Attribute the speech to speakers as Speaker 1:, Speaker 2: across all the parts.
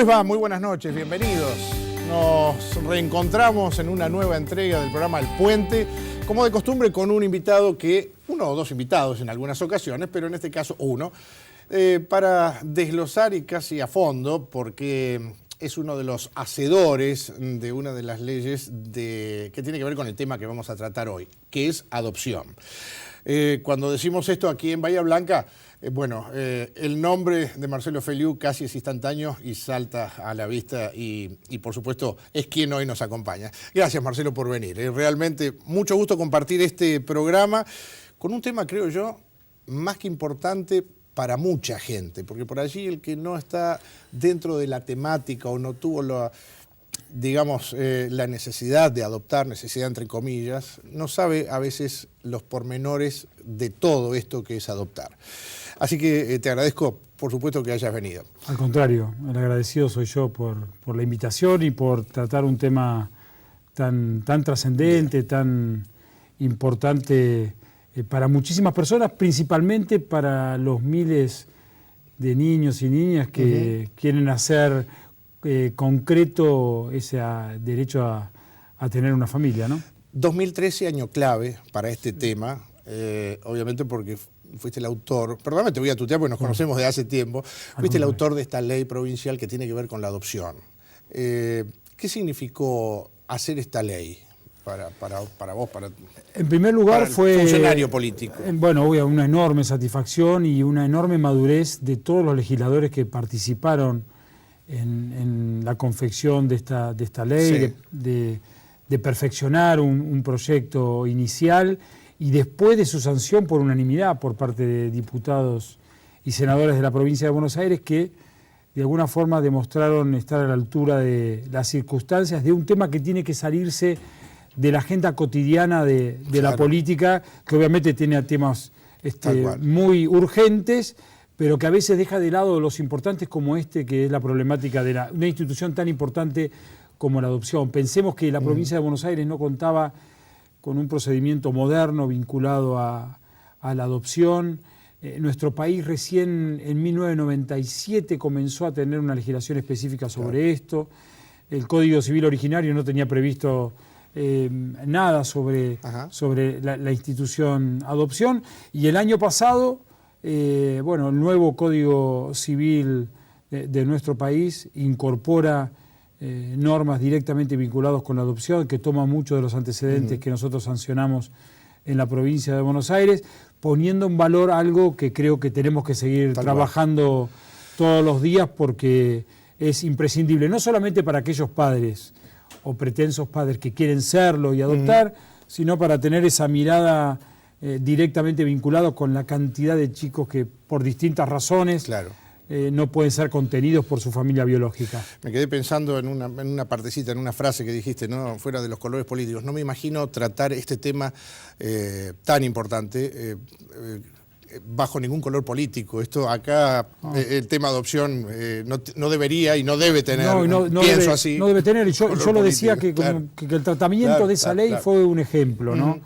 Speaker 1: les va? Muy buenas noches, bienvenidos. Nos reencontramos en una nueva entrega del programa El Puente, como de costumbre con un invitado uno o dos invitados en algunas ocasiones, pero en este caso uno, para desglosar y casi a fondo, porque es uno de los hacedores de una de las leyes que tiene que ver con el tema que vamos a tratar hoy, que es adopción. Cuando decimos esto aquí en Bahía Blanca, el nombre de Marcelo Feliú casi es instantáneo y salta a la vista y por supuesto es quien hoy nos acompaña. Gracias, Marcelo, por venir. Realmente mucho gusto compartir este programa con un tema, creo yo, más que importante para mucha gente, porque por allí el que no está dentro de la temática o no tuvo la necesidad de adoptar, necesidad entre comillas, no sabe a veces los pormenores de todo esto que es adoptar. Así que te agradezco, por supuesto, que hayas venido.
Speaker 2: Al contrario, el agradecido soy yo por la invitación y por tratar un tema tan trascendente, tan importante para muchísimas personas, principalmente para los miles de niños y niñas que quieren hacer concreto ese derecho a tener una familia, ¿no?
Speaker 1: 2013, año clave para este tema, obviamente porque fuiste el autor, perdóname, te voy a tutear porque nos conocemos de hace tiempo, fuiste el autor de esta ley provincial que tiene que ver con la adopción. ¿Qué significó hacer esta ley para vos,
Speaker 2: en primer lugar, fue
Speaker 1: funcionario político?
Speaker 2: Bueno, una enorme satisfacción y una enorme madurez de todos los legisladores que participaron en la confección de esta ley, sí, de perfeccionar un proyecto inicial y después de su sanción por unanimidad por parte de diputados y senadores de la provincia de Buenos Aires que de alguna forma demostraron estar a la altura de las circunstancias de un tema que tiene que salirse de la agenda cotidiana de la política, que obviamente tiene temas muy urgentes, pero que a veces deja de lado los importantes como que es la problemática de una institución tan importante como la adopción. Pensemos que la provincia de Buenos Aires no contaba con un procedimiento moderno vinculado a la adopción. Nuestro país recién en 1997 comenzó a tener una legislación específica sobre esto. El Código Civil originario no tenía previsto nada sobre la institución adopción. Y el año pasado, el nuevo Código Civil de nuestro país incorpora normas directamente vinculadas con la adopción, que toma muchos de los antecedentes que nosotros sancionamos en la provincia de Buenos Aires, poniendo en valor algo que creo que tenemos que seguir trabajando todos los días porque es imprescindible, no solamente para aquellos padres o pretensos padres que quieren serlo y adoptar, sino para tener esa mirada directamente vinculada con la cantidad de chicos que por distintas razones no pueden ser contenidos por su familia biológica.
Speaker 1: Me quedé pensando en una partecita, en una frase que dijiste, ¿no? Fuera de los colores políticos. No me imagino tratar este tema tan importante bajo ningún color político. Esto acá, el tema adopción no debería y no debe tener, pienso así.
Speaker 2: No debe tener, y yo lo decía que el tratamiento de esa ley fue un ejemplo, ¿no?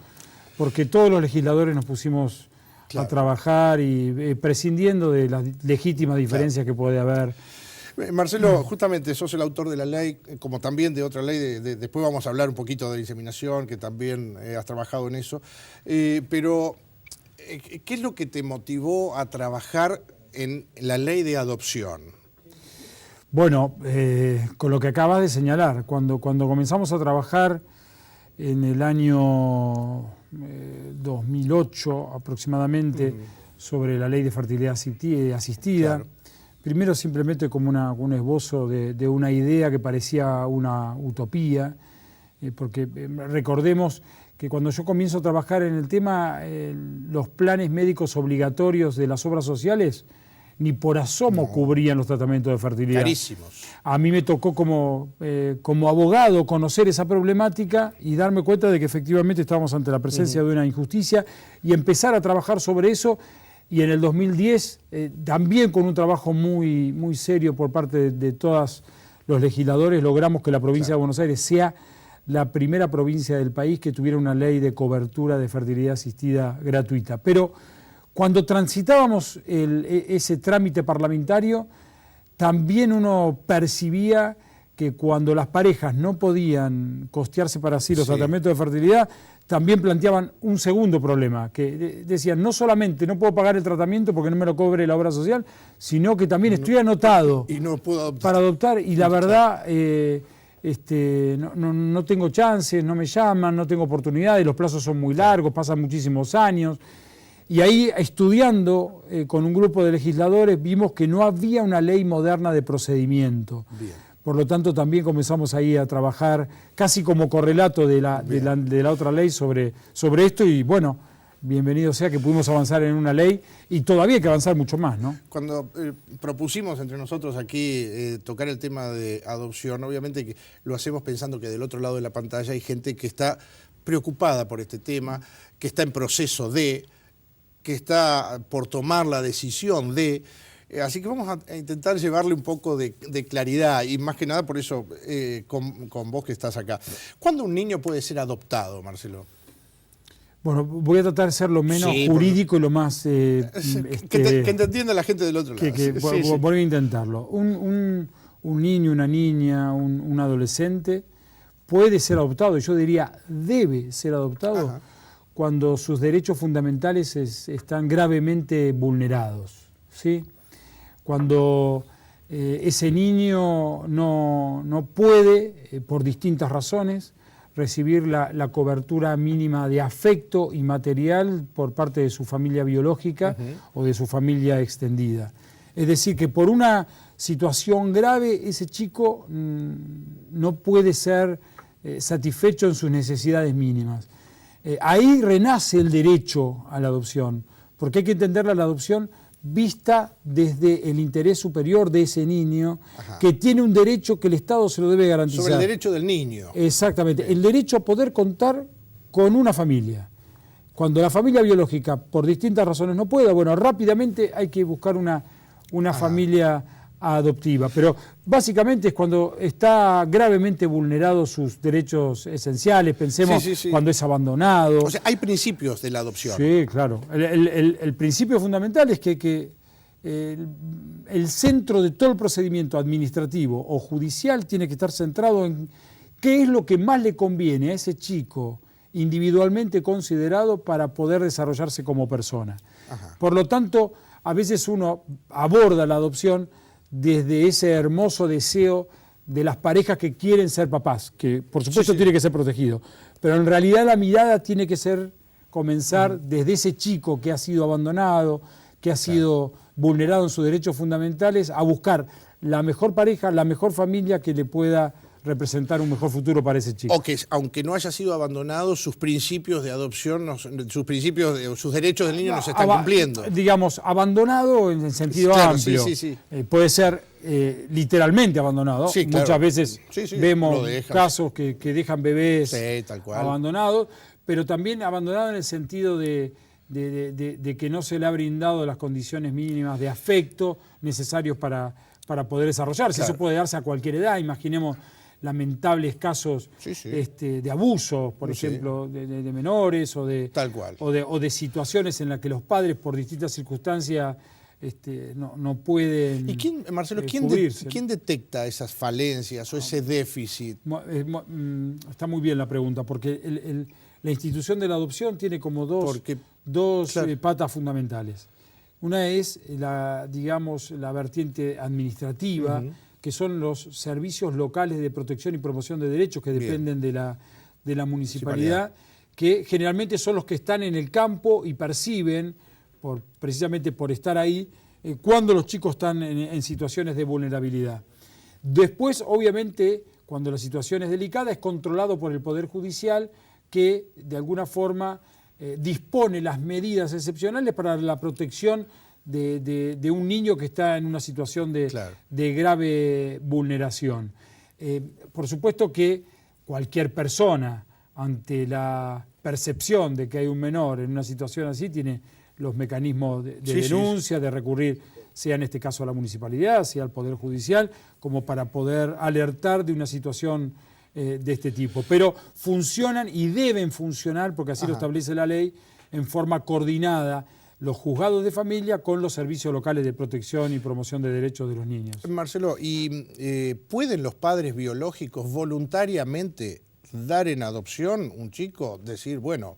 Speaker 2: Porque todos los legisladores nos pusimos a trabajar y prescindiendo de las legítimas diferencias que puede haber.
Speaker 1: Marcelo, justamente sos el autor de la ley, como también de otra ley, después vamos a hablar un poquito de la inseminación, que también has trabajado en eso, pero ¿qué es lo que te motivó a trabajar en la ley de adopción?
Speaker 2: Bueno, con lo que acabas de señalar, cuando comenzamos a trabajar en el año 2008 aproximadamente sobre la ley de fertilidad asistida, primero simplemente como un esbozo de una idea que parecía una utopía, porque recordemos que cuando yo comienzo a trabajar en el tema, los planes médicos obligatorios de las obras sociales ni por asomo cubrían los tratamientos de fertilidad.
Speaker 1: Carísimos.
Speaker 2: A mí me tocó como abogado conocer esa problemática y darme cuenta de que efectivamente estábamos ante la presencia de una injusticia y empezar a trabajar sobre eso. Y en el 2010, también con un trabajo muy, muy serio por parte de todos los legisladores, logramos que la provincia de Buenos Aires sea la primera provincia del país que tuviera una ley de cobertura de fertilidad asistida gratuita. Pero cuando transitábamos ese trámite parlamentario, también uno percibía que cuando las parejas no podían costearse para sí los tratamientos de fertilidad, también planteaban un segundo problema, que decían, no solamente no puedo pagar el tratamiento porque no me lo cobre la obra social, sino que también estoy anotado
Speaker 1: y no puedo adoptar.
Speaker 2: Para adoptar, y la verdad no tengo chances, no me llaman, no tengo oportunidades, los plazos son muy largos, pasan muchísimos años. Y ahí, estudiando con un grupo de legisladores, vimos que no había una ley moderna de procedimiento.
Speaker 1: Bien.
Speaker 2: Por lo tanto, también comenzamos ahí a trabajar casi como correlato de la otra ley sobre esto, y bueno, bienvenido sea que pudimos avanzar en una ley, y todavía hay que avanzar mucho más, ¿no?
Speaker 1: Cuando propusimos entre nosotros aquí tocar el tema de adopción, obviamente que lo hacemos pensando que del otro lado de la pantalla hay gente que está preocupada por este tema, que está en proceso que está por tomar la decisión así que vamos a intentar llevarle un poco de claridad, y más que nada por eso con vos que estás acá. ¿Cuándo un niño puede ser adoptado, Marcelo?
Speaker 2: Bueno, voy a tratar de ser lo menos jurídico y lo más...
Speaker 1: que te entienda la gente del otro lado.
Speaker 2: Voy a intentarlo. Un niño, una niña, un adolescente puede ser adoptado, yo diría debe ser adoptado. Ajá. Cuando sus derechos fundamentales están gravemente vulnerados, ¿sí? Cuando ese niño no puede, por distintas razones, recibir la cobertura mínima de afecto y material por parte de su familia biológica o de su familia extendida. Es decir, que por una situación grave ese chico no puede ser satisfecho en sus necesidades mínimas. Ahí renace el derecho a la adopción, porque hay que entender la adopción vista desde el interés superior de ese niño, que tiene un derecho que el Estado se lo debe garantizar.
Speaker 1: Sobre el derecho del niño.
Speaker 2: Exactamente, el derecho a poder contar con una familia. Cuando la familia biológica, por distintas razones, no pueda, bueno, rápidamente hay que buscar una familia adoptiva, pero básicamente es cuando está gravemente vulnerado sus derechos esenciales, pensemos cuando es abandonado.
Speaker 1: O sea, hay principios de la adopción.
Speaker 2: Sí, claro. El principio fundamental es que el centro de todo el procedimiento administrativo o judicial tiene que estar centrado en qué es lo que más le conviene a ese chico individualmente considerado para poder desarrollarse como persona. Por lo tanto, a veces uno aborda la adopción desde ese hermoso deseo de las parejas que quieren ser papás, que por supuesto tiene que ser protegido, pero en realidad la mirada tiene que comenzar desde ese chico que ha sido abandonado, que ha sido vulnerado en sus derechos fundamentales, a buscar la mejor pareja, la mejor familia que le pueda representar un mejor futuro para ese chico.
Speaker 1: O que, aunque no haya sido abandonado, sus principios de adopción, sus derechos del niño no se están cumpliendo.
Speaker 2: Digamos, abandonado en el sentido amplio. Puede ser literalmente abandonado. Muchas veces vemos casos que dejan bebés abandonados, pero también abandonado en el sentido de que no se le ha brindado las condiciones mínimas de afecto necesarios para poder desarrollarse. Eso puede darse a cualquier edad. Imaginemos lamentables casos de abuso, por ejemplo, de menores o de situaciones en las que los padres, por distintas circunstancias, no pueden.
Speaker 1: ¿Y quién, Marcelo, quién detecta esas falencias o ese déficit?
Speaker 2: Está muy bien la pregunta, porque la institución de la adopción tiene como dos patas fundamentales. Una es la vertiente administrativa, que son los servicios locales de protección y promoción de derechos que dependen de la municipalidad, que generalmente son los que están en el campo y perciben, precisamente por estar ahí, cuando los chicos están en situaciones de vulnerabilidad. Después, obviamente, cuando la situación es delicada, es controlado por el Poder Judicial, que de alguna forma dispone las medidas excepcionales para la protección de un niño que está en una situación de grave vulneración. Por supuesto que cualquier persona, ante la percepción de que hay un menor en una situación así, tiene los mecanismos de denuncia, de recurrir, sea en este caso a la municipalidad, sea al Poder Judicial, como para poder alertar de una situación de este tipo. Pero funcionan y deben funcionar, porque así lo establece la ley, en forma coordinada, los juzgados de familia con los servicios locales de protección y promoción de derechos de los niños.
Speaker 1: Marcelo, ¿y pueden los padres biológicos voluntariamente dar en adopción un chico? Decir, bueno,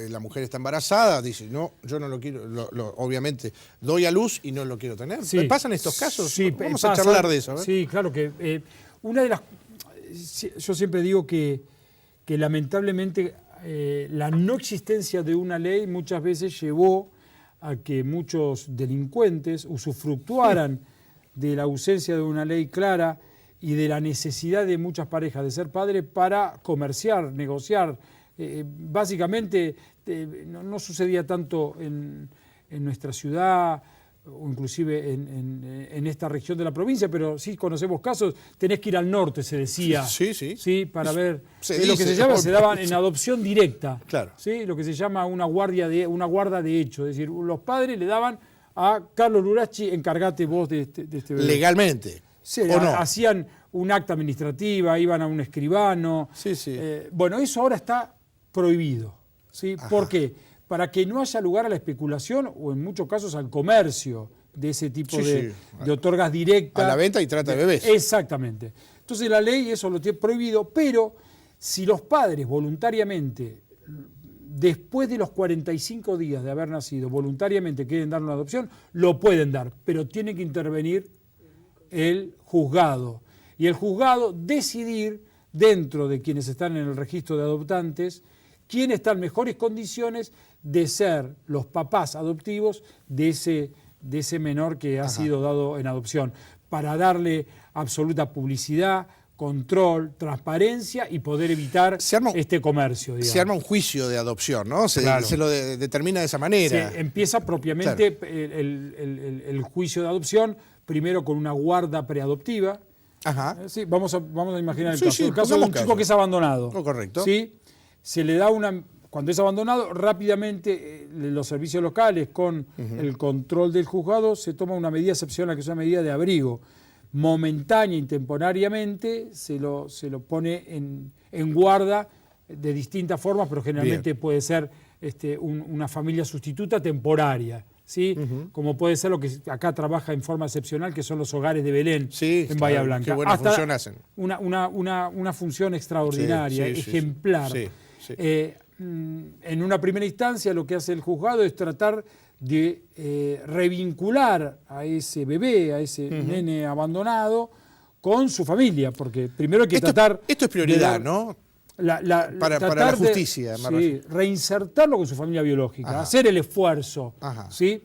Speaker 1: la mujer está embarazada, dice, no, yo no lo quiero, obviamente doy a luz y no lo quiero tener.
Speaker 2: Sí.
Speaker 1: ¿Pasan estos casos?
Speaker 2: Sí,
Speaker 1: vamos a charlar de eso. ¿Eh?
Speaker 2: Sí, claro que una de las... Yo siempre digo que lamentablemente la no existencia de una ley muchas veces llevó a que muchos delincuentes usufructuaran de la ausencia de una ley clara y de la necesidad de muchas parejas de ser padres para comerciar, negociar. Básicamente no sucedía tanto en nuestra ciudad o inclusive en esta región de la provincia, pero sí conocemos casos. Tenés que ir al norte, se decía, sí, para ver lo que se daban en adopción directa,
Speaker 1: claro.
Speaker 2: ¿sí? Lo que se llama una guarda de hecho, es decir, los padres le daban a Carlos Lurachi, encargate vos de este bebé.
Speaker 1: Legalmente.
Speaker 2: Sí, ¿o no? Hacían un acta administrativa, iban a un escribano. Bueno, eso ahora está prohibido, ¿sí? ¿Por qué? Para que no haya lugar a la especulación o en muchos casos al comercio de ese tipo de otorgas directas.
Speaker 1: A la venta y trata de bebés.
Speaker 2: Exactamente. Entonces la ley eso lo tiene prohibido, pero si los padres voluntariamente, después de los 45 días de haber nacido, voluntariamente quieren dar una adopción, lo pueden dar, pero tiene que intervenir el juzgado. Y el juzgado decidir, dentro de quienes están en el registro de adoptantes, quién está en mejores condiciones de ser los papás adoptivos de ese menor que ha sido dado en adopción, para darle absoluta publicidad, control, transparencia y poder evitar este comercio. Digamos.
Speaker 1: Se arma un juicio de adopción, ¿no? Se lo determina de esa manera.
Speaker 2: Se empieza propiamente el juicio de adopción, primero con una guarda preadoptiva. Sí, vamos a imaginar el caso. El caso de un chico que es abandonado.
Speaker 1: Correcto.
Speaker 2: ¿Sí? Se le da cuando es abandonado, rápidamente los servicios locales con el control del juzgado se toma una medida excepcional que es una medida de abrigo. Momentánea y temporariamente se lo pone en guarda de distintas formas, pero generalmente puede ser una familia sustituta temporaria. ¿Sí? Como puede ser lo que acá trabaja en forma excepcional, que son los hogares de Belén en Bahía Blanca.
Speaker 1: Qué buena función hacen.
Speaker 2: Una función extraordinaria, ejemplar. En una primera instancia lo que hace el juzgado es tratar de revincular a ese bebé, a ese nene abandonado, con su familia, porque primero hay que tratar...
Speaker 1: Esto es prioridad, ¿no? Para la justicia.
Speaker 2: Reinsertarlo con su familia biológica, hacer el esfuerzo. ¿Sí?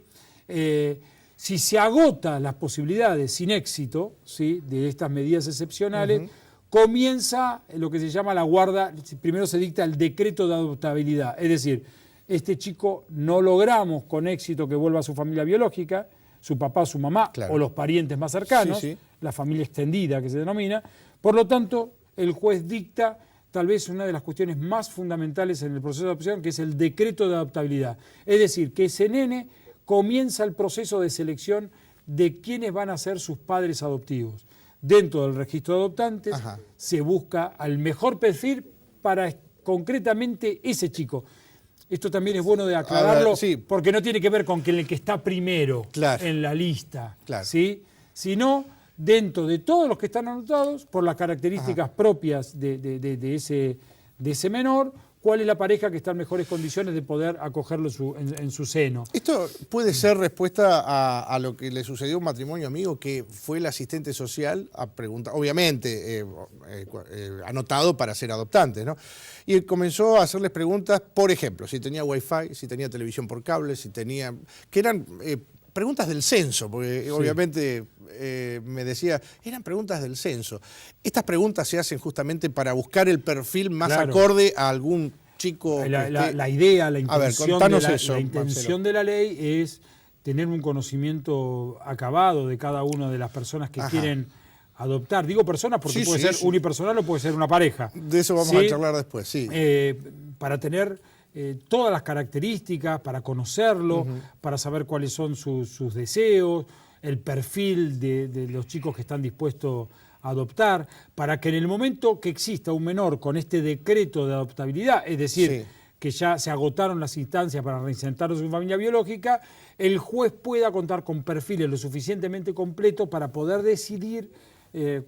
Speaker 2: Si se agotan las posibilidades sin éxito, ¿sí?, de estas medidas excepcionales, comienza lo que se llama la guarda. Primero se dicta el decreto de adoptabilidad, es decir, este chico no logramos con éxito que vuelva a su familia biológica, su papá, su mamá o los parientes más cercanos, la familia extendida que se denomina. Por lo tanto, el juez dicta tal vez una de las cuestiones más fundamentales en el proceso de adopción, que es el decreto de adoptabilidad. Es decir, que ese nene comienza el proceso de selección de quiénes van a ser sus padres adoptivos. Dentro del registro de adoptantes se busca al mejor perfil para concretamente ese chico. Esto también es bueno de aclararlo, porque no tiene que ver con el que está primero en la lista, ¿sí? Sino dentro de todos los que están anotados, por las características propias de ese menor, cuál es la pareja que está en mejores condiciones de poder acogerlo en su seno.
Speaker 1: Esto puede ser respuesta a lo que le sucedió a un matrimonio amigo que fue el asistente social a preguntar, obviamente anotado para ser adoptante, ¿no? Y él comenzó a hacerles preguntas, por ejemplo, si tenía wifi, si tenía televisión por cable, si tenía... que eran preguntas del censo, porque obviamente me decía, eran preguntas del censo. Estas preguntas se hacen justamente para buscar el perfil más acorde a algún chico.
Speaker 2: La idea, la intención,
Speaker 1: la
Speaker 2: intención de la ley es tener un conocimiento acabado de cada una de las personas que quieren adoptar. Digo personas porque puede ser unipersonal o puede ser una pareja.
Speaker 1: De eso vamos a charlar después,
Speaker 2: para tener todas las características, para conocerlo, para saber cuáles son sus deseos, el perfil de los chicos que están dispuestos a adoptar, para que en el momento que exista un menor con este decreto de adoptabilidad, es decir, que ya se agotaron las instancias para reinsertarlos en su familia biológica, el juez pueda contar con perfiles lo suficientemente completos para poder decidir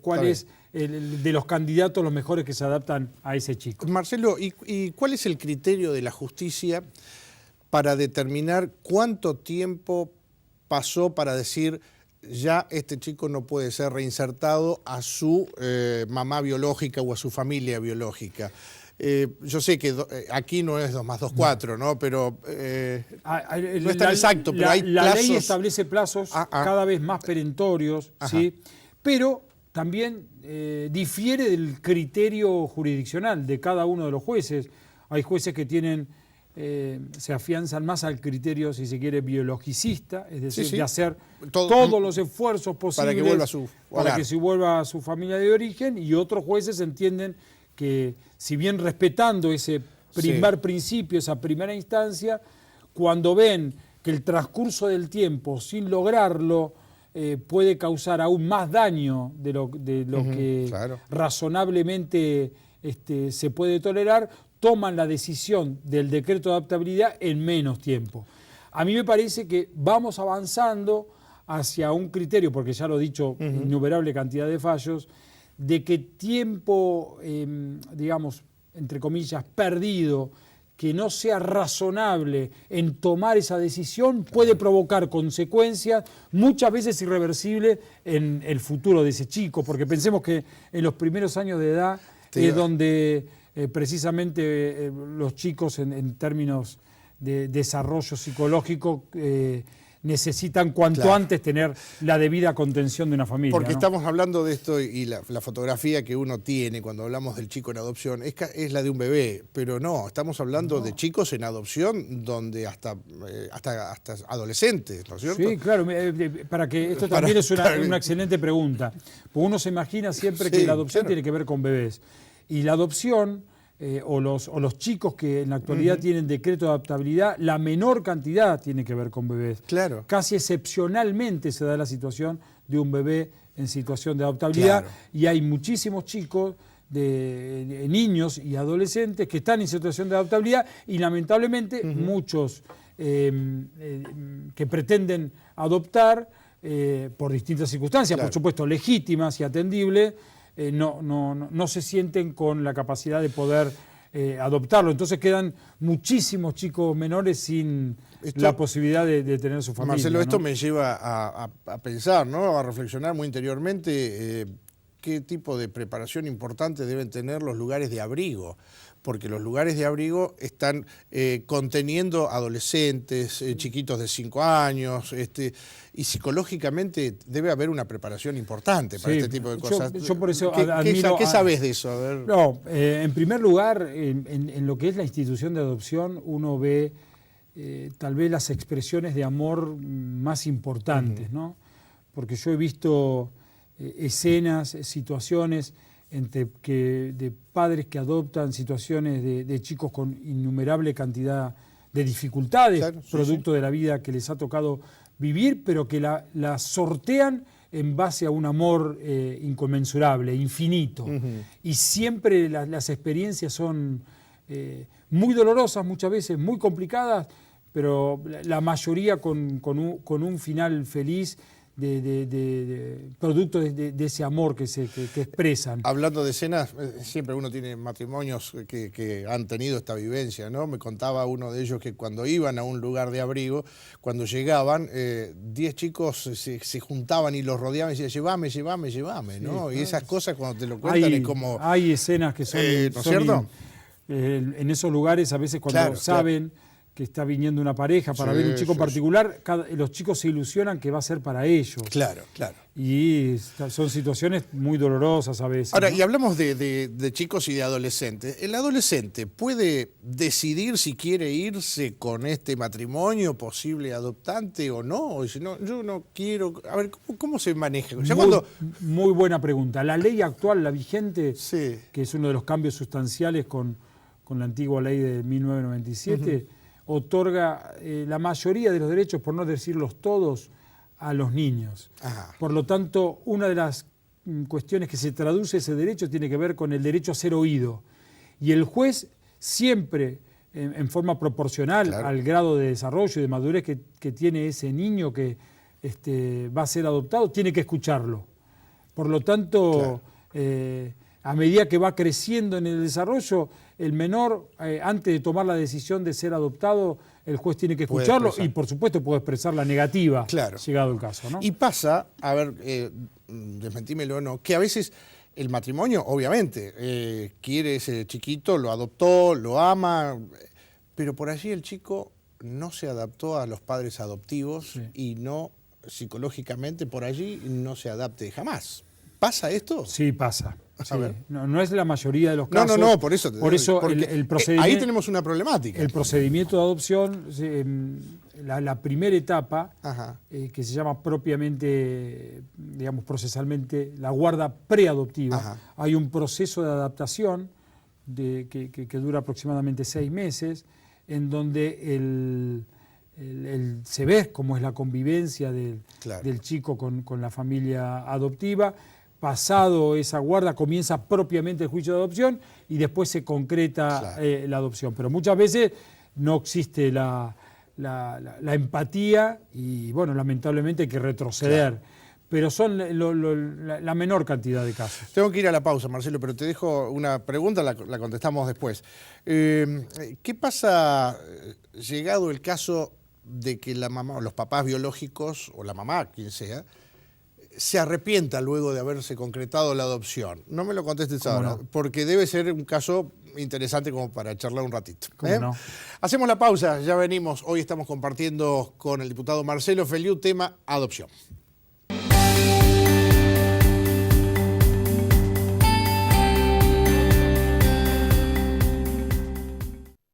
Speaker 2: cuál es de los candidatos los mejores que se adaptan a ese chico.
Speaker 1: Marcelo, ¿y cuál es el criterio de la justicia para determinar cuánto tiempo pasó para decir ya este chico no puede ser reinsertado a su mamá biológica o a su familia biológica? Yo sé que aquí no es 2 más 2, 4, ¿no? Pero no es tan exacto, pero hay plazos.
Speaker 2: La ley establece plazos cada vez más perentorios, ¿sí? Pero también difiere del criterio jurisdiccional de cada uno de los jueces. Hay jueces que se afianzan más al criterio, si se quiere, biologicista, es decir, de hacer todos los esfuerzos posibles para que se vuelva a su familia de origen, y otros jueces entienden que, si bien respetando ese primer principio, esa primera instancia, cuando ven que el transcurso del tiempo, sin lograrlo, puede causar aún más daño de lo que razonablemente se puede tolerar, toman la decisión del decreto de adaptabilidad en menos tiempo. A mí me parece que vamos avanzando hacia un criterio, porque ya lo he dicho, innumerable cantidad de fallos, de que tiempo, digamos, entre comillas, perdido, que no sea razonable en tomar esa decisión, puede provocar consecuencias muchas veces irreversibles en el futuro de ese chico, porque pensemos que en los primeros años de edad es donde precisamente los chicos en términos de desarrollo psicológico necesitan cuanto antes tener la debida contención de una familia.
Speaker 1: Porque
Speaker 2: ¿no?
Speaker 1: estamos hablando de esto, y la fotografía que uno tiene cuando hablamos del chico en adopción es la de un bebé, pero no, estamos hablando de chicos en adopción donde hasta adolescentes, ¿no es cierto?
Speaker 2: Sí, claro, para que esto también es una excelente pregunta. Porque uno se imagina siempre que la adopción tiene que ver con bebés. Y la adopción, o los chicos que en la actualidad tienen decreto de adaptabilidad, la menor cantidad tiene que ver con bebés.
Speaker 1: Claro.
Speaker 2: Casi excepcionalmente se da la situación de un bebé en situación de adaptabilidad, y hay muchísimos chicos, de niños y adolescentes que están en situación de adaptabilidad, y lamentablemente muchos que pretenden adoptar por distintas circunstancias, por supuesto legítimas y atendibles, no se sienten con la capacidad de poder adoptarlo. Entonces quedan muchísimos chicos menores sin la posibilidad de tener su familia.
Speaker 1: Marcelo,
Speaker 2: ¿no?
Speaker 1: esto me lleva a pensar, ¿no? A reflexionar muy interiormente qué tipo de preparación importante deben tener los lugares de abrigo, porque los lugares de abrigo están conteniendo adolescentes, chiquitos de 5 años, y psicológicamente debe haber una preparación importante para este tipo de cosas.
Speaker 2: Yo por eso
Speaker 1: ¿Qué sabes de eso? A ver.
Speaker 2: No, en primer lugar, en lo que es la institución de adopción, uno ve tal vez las expresiones de amor más importantes, ¿no? Porque yo he visto escenas, situaciones de padres que adoptan, situaciones de chicos con innumerable cantidad de dificultades, producto de la vida que les ha tocado vivir, pero que la sortean en base a un amor inconmensurable, infinito. Y siempre las experiencias son muy dolorosas, muchas veces muy complicadas, pero la mayoría con un final feliz, producto de ese amor que expresan.
Speaker 1: Hablando de escenas, siempre uno tiene matrimonios que han tenido esta vivencia, ¿no? Me contaba uno de ellos que cuando iban a un lugar de abrigo, cuando llegaban, 10 chicos se juntaban y los rodeaban y decían, llévame, ¿no? Sí, y esas cosas cuando te lo cuentan es como...
Speaker 2: Hay escenas que son...
Speaker 1: ¿no es cierto?
Speaker 2: En esos lugares, a veces cuando saben que está viniendo una pareja para ver un chico en particular, los chicos se ilusionan que va a ser para ellos.
Speaker 1: Claro.
Speaker 2: Y son situaciones muy dolorosas a veces.
Speaker 1: Ahora,
Speaker 2: ¿no?
Speaker 1: y hablamos de chicos y de adolescentes. ¿El adolescente puede decidir si quiere irse con este matrimonio posible adoptante o no? O si no, yo no quiero... A ver, ¿cómo se maneja?
Speaker 2: Muy buena pregunta. La ley actual, la vigente, que es uno de los cambios sustanciales con la antigua ley de 1997, otorga la mayoría de los derechos, por no decirlos todos, a los niños. Por lo tanto, una de las cuestiones que se traduce ese derecho tiene que ver con el derecho a ser oído. Y el juez siempre en forma proporcional al grado de desarrollo y de madurez que tiene ese niño que va a ser adoptado, tiene que escucharlo. Por lo tanto, a medida que va creciendo en el desarrollo, el menor, antes de tomar la decisión de ser adoptado, el juez tiene que escucharlo y, por supuesto, puede expresar la negativa, llegado el caso, ¿no?
Speaker 1: Y pasa, a ver, desmentímelo o no, que a veces el matrimonio, obviamente, quiere ese chiquito, lo adoptó, lo ama, pero por allí el chico no se adaptó a los padres adoptivos y no, psicológicamente, por allí no se adapte jamás. ¿Pasa esto?
Speaker 2: Sí, pasa. Sí. No es la mayoría de los casos.
Speaker 1: No, por eso.
Speaker 2: El procedimiento,
Speaker 1: ahí tenemos una problemática.
Speaker 2: El procedimiento de adopción, la primera etapa, que se llama propiamente, digamos, procesalmente, la guarda preadoptiva. Hay un proceso de adaptación que dura aproximadamente 6 meses, en donde se ve cómo es la convivencia del chico con la familia adoptiva. Pasado esa guarda comienza propiamente el juicio de adopción y después se concreta la adopción. Pero muchas veces no existe la empatía y, bueno, lamentablemente hay que retroceder. Pero son la menor cantidad de casos.
Speaker 1: Tengo que ir a la pausa, Marcelo, pero te dejo una pregunta, la contestamos después. ¿Qué pasa, llegado el caso de que la mamá o los papás biológicos, o la mamá, quien sea, se arrepienta luego de haberse concretado la adopción? No me lo contestes ahora, porque debe ser un caso interesante como para charlar un ratito.
Speaker 2: No.
Speaker 1: Hacemos la pausa, ya venimos. Hoy estamos compartiendo con el diputado Marcelo Feliú tema adopción.